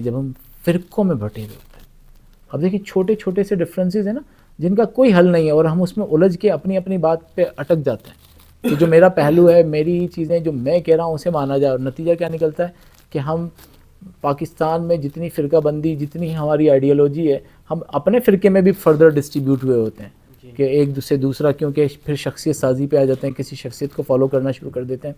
جب ہم فرقوں میں بٹے ہوئے ہوتے ہیں. اب دیکھیں چھوٹے چھوٹے سے ڈفرینسز ہیں نا جن کا کوئی حل نہیں ہے, اور ہم اس میں الجھ کے اپنی اپنی بات پہ اٹک جاتے ہیں کہ جو میرا پہلو ہے, میری ہی چیزیں جو میں کہہ رہا ہوں اسے مانا جائے. اور نتیجہ کیا نکلتا ہے کہ ہم پاکستان میں جتنی فرقہ بندی, جتنی ہماری آئیڈیالوجی ہے, ہم اپنے فرقے میں بھی فردر ڈسٹریبیوٹ ہوئے ہوتے ہیں کہ ایک سے دوسرا, کیونکہ پھر شخصیت سازی پہ آ جاتے ہیں, کسی شخصیت کو فالو کرنا شروع کر دیتے ہیں.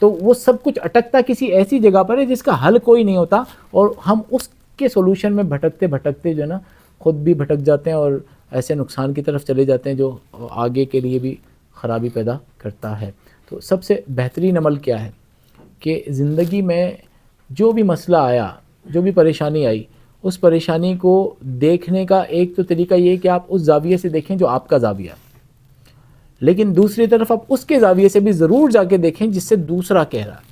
تو وہ سب کچھ اٹکتا کسی ایسی جگہ پر ہے جس کا حل کوئی نہیں ہوتا, اور ہم اس کے سولوشن میں بھٹکتے بھٹکتے جو ہے نا خود بھی بھٹک جاتے ہیں اور ایسے نقصان کی طرف چلے جاتے ہیں جو آگے کے لیے بھی خرابی پیدا کرتا ہے. تو سب سے بہترین عمل کیا ہے کہ زندگی میں جو بھی مسئلہ آیا, جو بھی پریشانی آئی, اس پریشانی کو دیکھنے کا ایک تو طریقہ یہ ہے کہ آپ اس زاویے سے دیکھیں جو آپ کا زاویہ ہے, لیکن دوسری طرف آپ اس کے زاویے سے بھی ضرور جا کے دیکھیں جس سے دوسرا کہہ رہا ہے.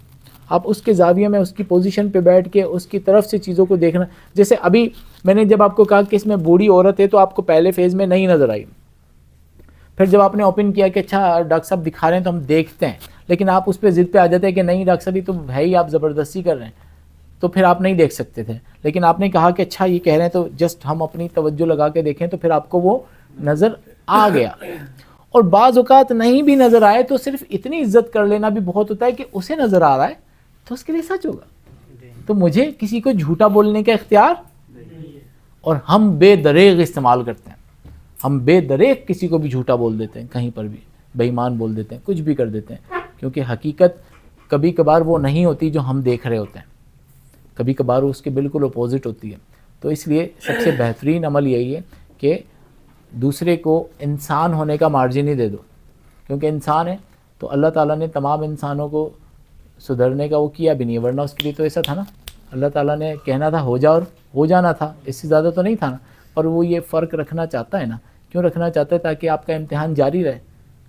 آپ اس کے زاویے میں اس کی پوزیشن پہ بیٹھ کے اس کی طرف سے چیزوں کو دیکھنا. جیسے ابھی میں نے جب آپ کو کہا کہ اس میں بوڑھی عورت ہے تو آپ کو پہلے فیز میں نہیں نظر آئی, پھر جب آپ نے اوپن کیا کہ اچھا ڈاکٹر صاحب دکھا رہے ہیں تو ہم دیکھتے ہیں, لیکن آپ اس پہ ضد پہ آ جاتے ہیں کہ نہیں ڈاکٹر صاحب یہ تو ہے ہی, آپ زبردستی کر رہے ہیں, تو پھر آپ نہیں دیکھ سکتے تھے. لیکن آپ نے کہا کہ اچھا یہ کہہ رہے ہیں تو جسٹ ہم اپنی توجہ لگا کے دیکھیں, تو پھر آپ کو وہ نظر آ گیا. اور بعض اوقات نہیں بھی نظر آئے تو صرف اتنی عزت کر لینا بھی بہت ہوتا ہے کہ اسے نظر آ رہا ہے تو اس کے لیے سچ ہوگا. تو مجھے کسی کو جھوٹا بولنے کا اختیار, اور ہم بے دریغ استعمال کرتے ہیں, ہم بے دریغ کسی کو بھی جھوٹا بول دیتے ہیں, کہیں پر بھی بے ایمان بول دیتے ہیں, کچھ بھی کر دیتے ہیں, کیونکہ حقیقت کبھی کبھار وہ نہیں ہوتی جو ہم دیکھ رہے ہوتے ہیں, کبھی کبھار اس کے بالکل اپوزٹ ہوتی ہے. تو اس لیے سب سے بہترین عمل یہی ہے کہ دوسرے کو انسان ہونے کا مارجن ہی دے دو, کیونکہ انسان ہے تو اللہ تعالیٰ نے تمام انسانوں کو سدھرنے کا وہ کیا بھی نہیں, ورنہ اس کے لیے تو ایسا تھا نا, اللہ تعالیٰ نے کہنا تھا ہو جا اور ہو جانا تھا, اس سے زیادہ تو نہیں تھا نا. پر وہ یہ فرق رکھنا چاہتا ہے نا, کیوں رکھنا چاہتا ہے؟ تاکہ آپ کا امتحان جاری رہے,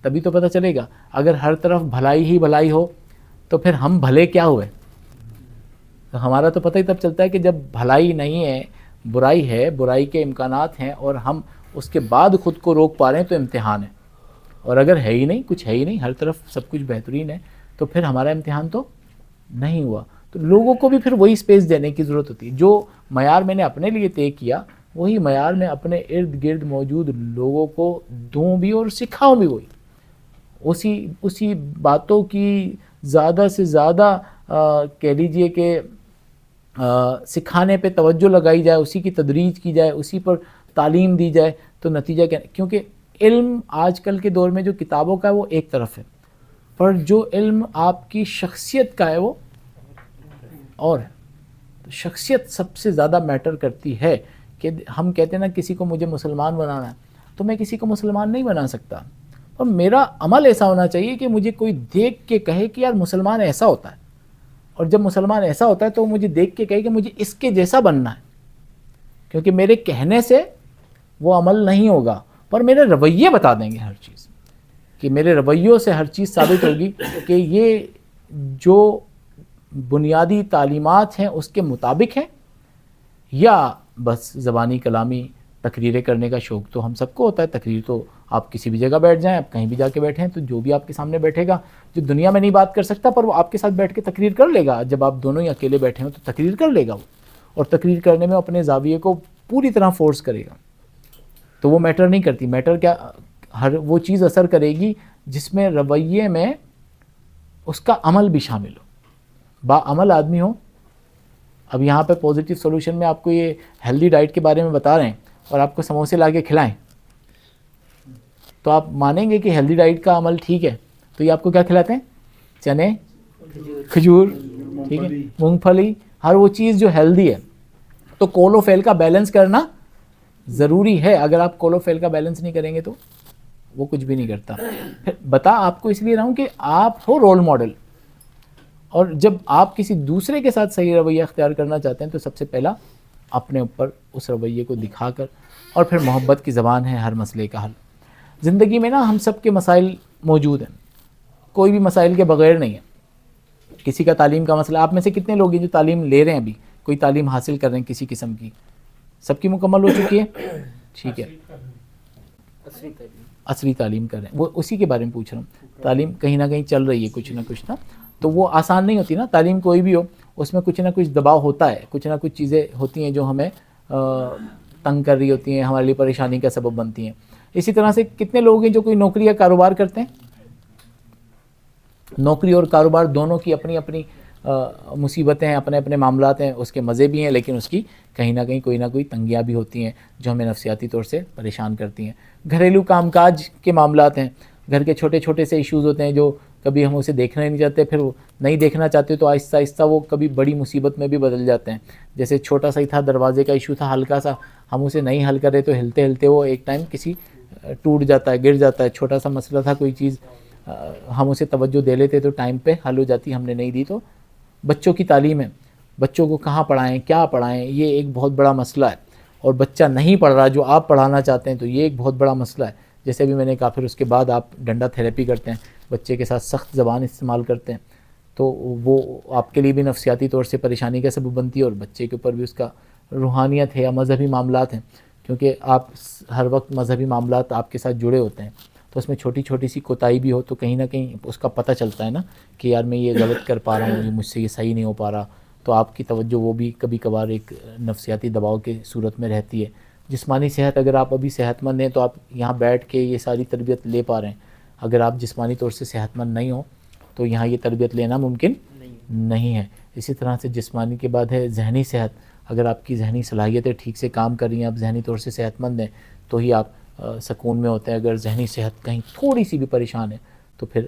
تبھی تو پتہ چلے گا. اگر ہر طرف بھلائی ہی بھلائی ہو تو پھر ہم بھلے کیا ہوئے؟ تو ہمارا تو پتہ ہی تب چلتا ہے کہ جب بھلائی نہیں ہے, برائی ہے, برائی کے امکانات ہیں, اور ہم اس کے بعد خود کو روک پا رہے ہیں تو امتحان ہے. اور اگر ہے ہی نہیں, کچھ ہے ہی نہیں, ہر طرف سب کچھ بہترین ہے, تو پھر ہمارا امتحان تو نہیں ہوا. تو لوگوں کو بھی پھر وہی اسپیس دینے کی ضرورت ہوتی ہے. جو معیار میں نے اپنے لیے طے کیا وہی معیار میں اپنے ارد گرد موجود لوگوں کو دوں بھی اور سکھاؤں بھی وہی, اسی باتوں کی زیادہ سے زیادہ کہہ لیجئے کہ سکھانے پہ توجہ لگائی جائے, اسی کی تدریج کی جائے, اسی پر تعلیم دی جائے. تو نتیجہ کیا؟ کیونکہ علم آج کل کے دور میں جو کتابوں کا ہے وہ ایک طرف ہے, پر جو علم آپ کی شخصیت کا ہے وہ اور ہے. تو شخصیت سب سے زیادہ میٹر کرتی ہے. کہ ہم کہتے ہیں نا کسی کو مجھے مسلمان بنانا ہے, تو میں کسی کو مسلمان نہیں بنا سکتا, اور میرا عمل ایسا ہونا چاہیے کہ مجھے کوئی دیکھ کے کہے کہ یار مسلمان ایسا ہوتا ہے, اور جب مسلمان ایسا ہوتا ہے تو مجھے دیکھ کے کہے کہ مجھے اس کے جیسا بننا ہے. کیونکہ میرے کہنے سے وہ عمل نہیں ہوگا, پر میرے رویے بتا دیں گے ہر چیز, کہ میرے رویوں سے ہر چیز ثابت ہوگی کہ یہ جو بنیادی تعلیمات ہیں اس کے مطابق ہیں, یا بس زبانی کلامی تقریریں کرنے کا شوق تو ہم سب کو ہوتا ہے. تقریر تو آپ کسی بھی جگہ بیٹھ جائیں, آپ کہیں بھی جا کے بیٹھیں, تو جو بھی آپ کے سامنے بیٹھے گا, جو دنیا میں نہیں بات کر سکتا پر وہ آپ کے ساتھ بیٹھ کے تقریر کر لے گا. جب آپ دونوں ہی اکیلے بیٹھے ہوں تو تقریر کر لے گا وہ, اور تقریر کرنے میں اپنے زاویے کو پوری طرح فورس کرے گا. تو وہ میٹر نہیں کرتی. میٹر کیا, ہر وہ چیز اثر کرے گی جس میں رویے میں اس کا عمل بھی شامل ہو, باعمل آدمی ہو. اب یہاں پہ پوزیٹیو سولوشن میں آپ کو یہ ہیلدی ڈائٹ کے بارے میں بتا رہے ہیں, اور آپ کو سموسے لا کے کھلائیں, تو آپ مانیں گے کہ ہیلدی ڈائٹ کا عمل ٹھیک ہے. تو یہ آپ کو کیا کھلاتے ہیں؟ چنے, کھجور, ٹھیک ہے, مونگ پھلی, ہر وہ چیز جو ہیلدی ہے. تو کول و فیل کا بیلنس کرنا ضروری ہے. اگر آپ کول و فیل کا بیلنس نہیں کریں گے تو وہ کچھ بھی نہیں کرتا. بتا آپ کو اس لیے رہا ہوں کہ آپ ہو رول ماڈل, اور جب آپ کسی دوسرے کے ساتھ صحیح رویہ اختیار کرنا چاہتے ہیں تو سب سے پہلا اپنے اوپر اس رویے کو دکھا کر, اور پھر محبت کی زبان ہے ہر مسئلے کا حل. زندگی میں نا ہم سب کے مسائل موجود ہیں, کوئی بھی مسائل کے بغیر نہیں ہے. کسی کا تعلیم کا مسئلہ, آپ میں سے کتنے لوگ ہیں جو تعلیم لے رہے ہیں, ابھی کوئی تعلیم حاصل کر رہے ہیں کسی قسم کی؟ سب کی مکمل ہو چکی ہے, ٹھیک ہے, عصری تعلیم کر رہے ہیں, وہ اسی کے بارے میں پوچھ رہا ہوں. تعلیم کہیں نہ کہیں چل رہی ہے کچھ نہ کچھ نا. تو وہ آسان نہیں ہوتی نا. تعلیم کوئی بھی ہو اس میں کچھ نہ کچھ دباؤ ہوتا ہے, کچھ نہ کچھ چیزیں ہوتی ہیں جو ہمیں تنگ کر رہی ہوتی ہیں, ہمارے لیے پریشانی کا سبب بنتی ہیں. اسی طرح سے کتنے لوگ ہیں جو کوئی نوکری یا کاروبار کرتے ہیں, نوکری اور کاروبار دونوں کی اپنی اپنی مصیبتیں ہیں, اپنے اپنے معاملات ہیں, اس کے مزے بھی ہیں لیکن اس کی کہیں نہ کہیں کوئی نہ کوئی تنگیاں بھی ہوتی ہیں جو ہمیں نفسیاتی طور سے پریشان کرتی ہیں. گھریلو کام کاج کے معاملات ہیں, گھر کے چھوٹے چھوٹے سے ایشوز ہوتے ہیں جو کبھی ہم اسے دیکھنا ہی نہیں چاہتے, پھر وہ نہیں دیکھنا چاہتے تو آہستہ آہستہ وہ کبھی بڑی مصیبت میں بھی بدل جاتے ہیں. جیسے چھوٹا سا ہی تھا, دروازے کا ایشو تھا ہلکا سا, ہم اسے نہیں حل کرے تو ہلتے ہلتے وہ ایک ٹائم کسی ٹوٹ جاتا ہے, گر جاتا ہے. چھوٹا سا مسئلہ تھا, کوئی چیز ہم اسے توجہ دے لیتے تو ٹائم پہ حل ہو جاتی, ہم نے نہیں دی. تو بچوں کی تعلیم ہے, بچوں کو کہاں پڑھائیں, کیا پڑھائیں, یہ ایک بہت بڑا مسئلہ ہے. اور بچہ نہیں پڑھ رہا جو آپ پڑھانا چاہتے ہیں تو یہ ایک بہت بڑا مسئلہ ہے. جیسے بھی میں نے کہا, پھر اس کے بعد آپ ڈنڈا تھیراپی کرتے ہیں, بچے کے ساتھ سخت زبان استعمال کرتے ہیں, تو وہ آپ کے لیے بھی نفسیاتی طور سے پریشانی کا سبب بنتی ہے, اور بچے کے اوپر بھی اس کا روحانیت ہے یا مذہبی معاملات ہیں, کیونکہ آپ ہر وقت مذہبی معاملات آپ کے ساتھ جڑے ہوتے ہیں. تو اس میں چھوٹی چھوٹی سی کوتاہی بھی ہو تو کہیں نہ کہیں اس کا پتہ چلتا ہے نا کہ یار میں یہ غلط کر پا رہا ہوں, مجھ سے یہ صحیح نہیں ہو پا رہا. تو آپ کی توجہ وہ بھی کبھی کبھار ایک نفسیاتی دباؤ کے صورت میں رہتی ہے. جسمانی صحت, اگر آپ ابھی صحت مند ہیں تو آپ یہاں بیٹھ کے یہ ساری تربیت لے پا رہے ہیں. اگر آپ جسمانی طور سے صحت مند نہیں ہوں تو یہاں یہ تربیت لینا ممکن نہیں ہے. اسی طرح سے جسمانی کے بعد ہے ذہنی صحت. اگر آپ کی ذہنی صلاحیتیں ٹھیک سے کام کر رہی ہیں, آپ ذہنی طور سے صحت مند ہیں, تو ہی آپ سکون میں ہوتے ہیں. اگر ذہنی صحت کہیں تھوڑی سی بھی پریشان ہے تو پھر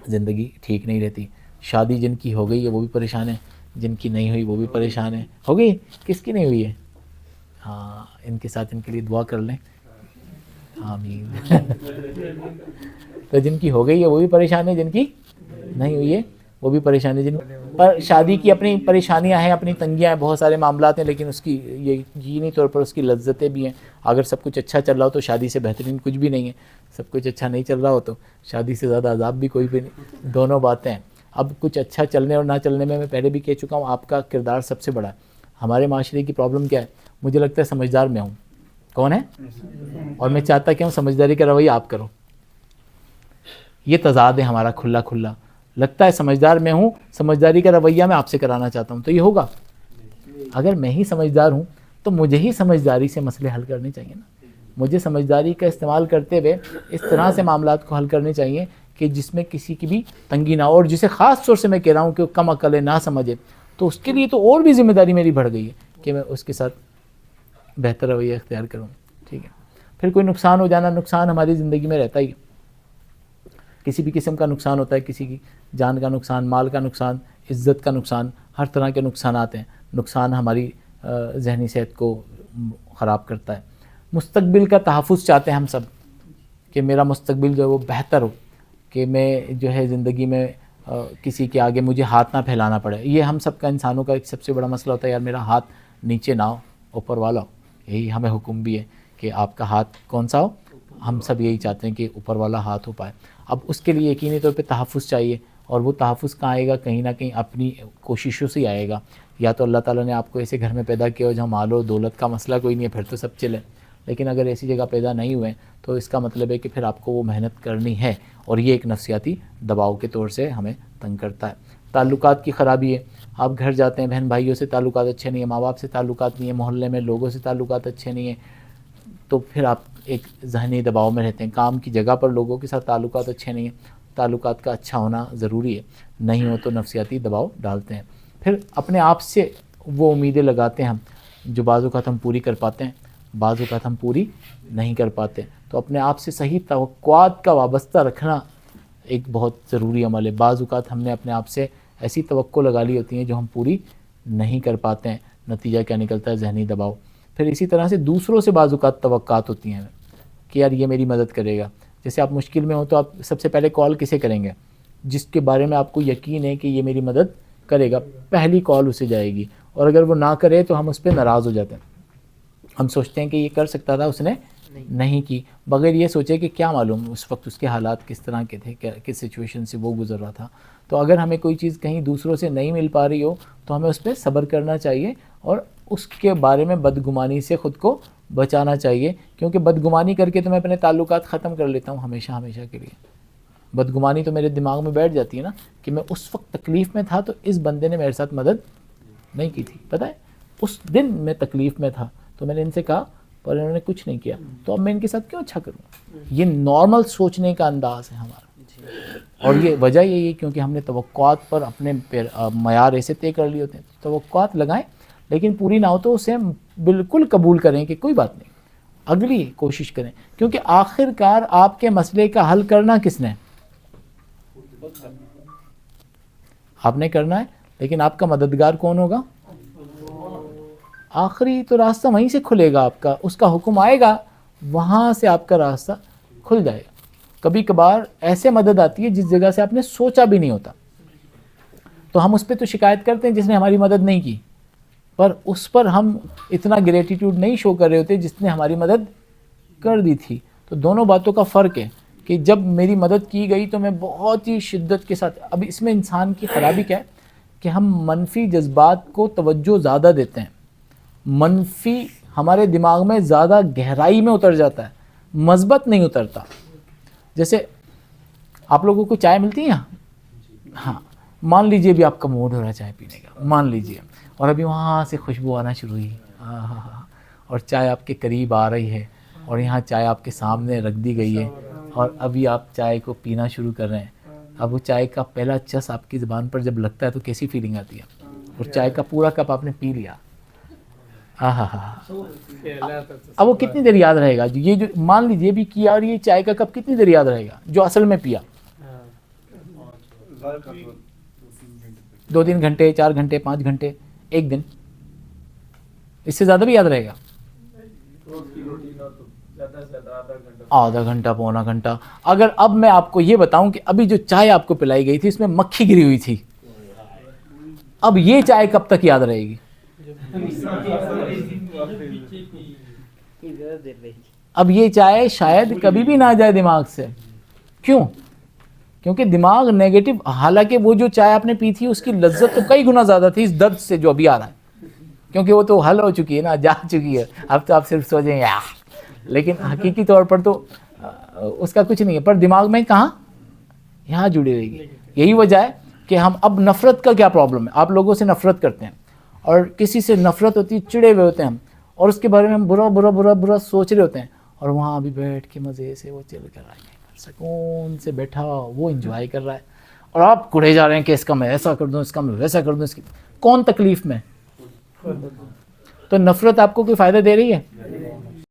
زندگی ٹھیک نہیں رہتی. شادی جن کی ہو گئی ہے وہ بھی پریشان ہے, جن کی نہیں ہوئی وہ بھی پریشان ہے. ہو گئی, کس کی نہیں ہوئی ہے؟ ہاں, ان کے ساتھ ان کے لیے دعا کر لیں, آمین. تو جن کی ہو گئی ہے وہ بھی پریشان ہے, جن کی نہیں ہوئی ہے وہ بھی پریشان ہے. جن پر شادی کی اپنی پریشانیاں ہیں, اپنی تنگیاں ہیں, بہت سارے معاملات ہیں, لیکن اس کی یقینی طور پر اس کی لذتیں بھی ہیں. اگر سب کچھ اچھا چل رہا ہو تو شادی سے بہترین کچھ بھی نہیں ہے. سب کچھ اچھا نہیں چل رہا ہو تو شادی سے زیادہ عذاب بھی کوئی بھی نہیں. دونوں باتیں ہیں. اب کچھ اچھا چلنے اور نہ چلنے میں پہلے بھی کہہ چکا ہوں, آپ کا کردار سب سے بڑا ہے. ہمارے معاشرے کی پرابلم کیا ہے؟ مجھے لگتا ہے سمجھدار میں ہوں. کون ہے؟ اور میں چاہتا کہ ہوں سمجھداری کا رویہ آپ کرو. یہ تضاد ہے ہمارا کھلا کھلا. لگتا ہے سمجھدار میں ہوں, سمجھداری کا رویہ میں آپ سے کرانا چاہتا ہوں. تو یہ ہوگا؟ اگر میں ہی سمجھدار ہوں تو مجھے ہی سمجھداری سے مسئلے حل کرنے چاہیے نا. مجھے سمجھداری کا استعمال کرتے ہوئے اس طرح سے معاملات کو حل کرنے چاہیے کہ جس میں کسی کی بھی تنگی نہ ہو. اور جسے خاص طور سے میں کہہ رہا ہوں کہ وہ کم عقل ہے, نہ سمجھے, تو اس کے لیے تو اور بھی ذمہ داری میری بڑھ گئی ہے کہ میں اس کے ساتھ بہتر رویہ اختیار کروں. ٹھیک ہے. پھر کوئی نقصان ہو جانا, نقصان ہماری زندگی میں رہتا ہی ہے. کسی بھی قسم کا نقصان ہوتا ہے, کسی کی جان کا نقصان, مال کا نقصان, عزت کا نقصان, ہر طرح کے نقصانات ہیں. نقصان ہماری ذہنی صحت کو خراب کرتا ہے. مستقبل کا تحفظ چاہتے ہیں ہم سب کہ میرا مستقبل جو ہے وہ بہتر ہو, کہ میں جو ہے زندگی میں کسی کے آگے مجھے ہاتھ نہ پھیلانا پڑے. یہ ہم سب کا, انسانوں کا ایک سب سے بڑا مسئلہ ہوتا ہے, یار میرا ہاتھ نیچے نہ ہو, اوپر والا ہو. یہی ہمیں حکم بھی ہے کہ آپ کا ہاتھ کون سا ہو. ہم سب یہی چاہتے ہیں کہ اوپر والا ہاتھ ہو پائے. اب اس کے لیے یقینی طور پہ تحفظ چاہیے, اور وہ تحفظ کہاں آئے گا؟ کہیں نہ کہیں اپنی کوششوں سے ہی آئے گا. یا تو اللہ تعالیٰ نے آپ کو ایسے گھر میں پیدا کیا ہو جہاں مال و دولت کا مسئلہ کوئی نہیں ہے, پھر تو سب چلے. لیکن اگر ایسی جگہ پیدا نہیں ہوئے تو اس کا مطلب ہے کہ پھر آپ کو وہ محنت کرنی ہے, اور یہ ایک نفسیاتی دباؤ کے طور سے ہمیں تنگ کرتا ہے. تعلقات کی خرابی ہے. آپ گھر جاتے ہیں, بہن بھائیوں سے تعلقات اچھے نہیں ہیں, ماں باپ سے تعلقات نہیں ہیں, محلے میں لوگوں سے تعلقات اچھے نہیں ہیں, تو پھر آپ ایک ذہنی دباؤ میں رہتے ہیں. کام کی جگہ پر لوگوں کے ساتھ تعلقات اچھے نہیں ہیں. تعلقات کا اچھا ہونا ضروری ہے, نہیں ہو تو نفسیاتی دباؤ ڈالتے ہیں. پھر اپنے آپ سے وہ امیدیں لگاتے ہیں ہم جو بعض اوقات ہم پوری کر پاتے ہیں, بعض اوقات ہم پوری نہیں کر پاتے. تو اپنے آپ سے صحیح توقعات کا وابستہ رکھنا ایک بہت ضروری عمل ہے. بعض اوقات ہم نے اپنے آپ سے ایسی توقع لگا لی ہوتی ہیں جو ہم پوری نہیں کر پاتے ہیں. نتیجہ کیا نکلتا ہے؟ ذہنی دباؤ. پھر اسی طرح سے دوسروں سے بعض اوقات توقعات ہوتی ہیں کہ یار یہ میری مدد کرے گا. جیسے آپ مشکل میں ہو تو آپ سب سے پہلے کال کسے کریں گے؟ جس کے بارے میں آپ کو یقین ہے کہ یہ میری مدد کرے گا, پہلی کال اسے جائے گی. اور اگر وہ نہ کرے تو ہم اس پہ ناراض ہو جاتے ہیں. ہم سوچتے ہیں کہ یہ کر سکتا تھا, اس نے نہیں کی, بغیر یہ سوچے کہ کیا معلوم اس وقت اس کے حالات کس طرح کے تھے, کس سچویشن سے وہ گزر رہا تھا. تو اگر ہمیں کوئی چیز کہیں دوسروں سے نہیں مل پا رہی ہو تو ہمیں اس پہ صبر کرنا چاہیے, اور اس کے بارے میں بدگمانی سے خود کو بچانا چاہیے, کیونکہ بدگمانی کر کے تو میں اپنے تعلقات ختم کر لیتا ہوں ہمیشہ ہمیشہ کے لیے. بدگمانی تو میرے دماغ میں بیٹھ جاتی ہے نا کہ میں اس وقت تکلیف میں تھا تو اس بندے نے میرے ساتھ مدد نہیں کی تھی. پتہ ہے اس دن میں تکلیف میں تھا تو میں نے ان سے کہا پر انہوں نے کچھ نہیں کیا, تو اب میں ان کے ساتھ کیوں اچھا کروں. یہ نارمل سوچنے کا انداز ہے ہمارا, اور یہ وجہ یہی ہے کیونکہ ہم نے توقعات پر اپنے معیار ایسے طے کر لیے ہوتے ہیں. توقعات لگائیں لیکن پوری نہ ہو تو اسے بالکل قبول کریں کہ کوئی بات نہیں, اگلی کوشش کریں, کیونکہ آخر کار آپ کے مسئلے کا حل کرنا کس نے, آپ نے کرنا ہے, لیکن آپ کا مددگار کون ہوگا. آخری تو راستہ وہیں سے کھلے گا آپ کا, اس کا حکم آئے گا وہاں سے آپ کا راستہ کھل جائے گا. کبھی کبھار ایسے مدد آتی ہے جس جگہ سے آپ نے سوچا بھی نہیں ہوتا, تو ہم اس پہ تو شکایت کرتے ہیں جس نے ہماری مدد نہیں کی, پر اس پر ہم اتنا گریٹیٹیوڈ نہیں شو کر رہے ہوتے جس نے ہماری مدد کر دی تھی. تو دونوں باتوں کا فرق ہے کہ جب میری مدد کی گئی تو میں بہت ہی شدت کے ساتھ, اب اس میں انسان کی خرابی کیا ہے کہ ہم منفی جذبات کو توجہ زیادہ دیتے ہیں, منفی ہمارے دماغ میں زیادہ گہرائی میں اتر جاتا ہے, مثبت نہیں اترتا. جیسے آپ لوگوں کو چائے ملتی ہے یہاں, ہاں مان لیجئے بھی آپ کا موڈ ہو رہا ہے چائے پینے کا, مان لیجئے, اور ابھی وہاں سے خوشبو آنا شروع ہوئی, اور چائے آپ کے قریب آ رہی ہے, اور یہاں چائے آپ کے سامنے رکھ دی گئی ہے, اور ابھی آپ چائے کو پینا شروع کر رہے ہیں. اب وہ چائے کا پہلا چس آپ کی زبان پر جب لگتا ہے تو کیسی فیلنگ آتی ہے, اور چائے کا پورا کپ آپ نے پی لیا, اب وہ کتنی دیر یاد رہے گا, یہ جو مان لیجیے بھی کیا, اور یہ چائے کا کپ کتنی دیر یاد رہے گا جو اصل میں پیا, 2-3 گھنٹے, 4 گھنٹے, 5 گھنٹے, 1 دن, اس سے زیادہ بھی یاد رہے گا, آدھا گھنٹہ, پونا گھنٹہ. اگر اب میں آپ کو یہ بتاؤں کہ ابھی جو چائے آپ کو پلائی گئی تھی اس میں مکھی گری ہوئی تھی, اب یہ چائے کب تک یاد رہے گی, اب یہ چائے شاید کبھی بھی نہ جائے دماغ سے. کیوں؟ کیونکہ دماغ نیگیٹو, حالانکہ وہ جو چائے آپ نے پی تھی اس کی لذت تو کئی گنا زیادہ تھی اس درد سے جو ابھی آ رہا ہے, کیونکہ وہ تو حل ہو چکی ہے نا, جا چکی ہے, اب تو آپ صرف سوچیں یار, لیکن حقیقی طور پر تو اس کا کچھ نہیں ہے, پر دماغ میں کہاں یہاں جڑی رہے گی. یہی وجہ ہے کہ ہم اب نفرت کا کیا پرابلم ہے, آپ لوگوں سے نفرت کرتے ہیں, اور کسی سے نفرت ہوتی ہے, چڑے ہوئے ہوتے ہیں ہم, اور اس کے بارے میں ہم برا برا برا برا سوچ رہے ہوتے ہیں, اور وہاں ابھی بیٹھ کے مزے سے وہ چل کر آئے, سکون سے بیٹھا وہ انجوائے کر رہا ہے, اور آپ کڑے جا رہے ہیں کہ اس کا میں ایسا کر دوں, اس کا میں ویسا کر دوں, اس کی کون تکلیف میں. تو نفرت آپ کو کوئی فائدہ دے رہی ہے؟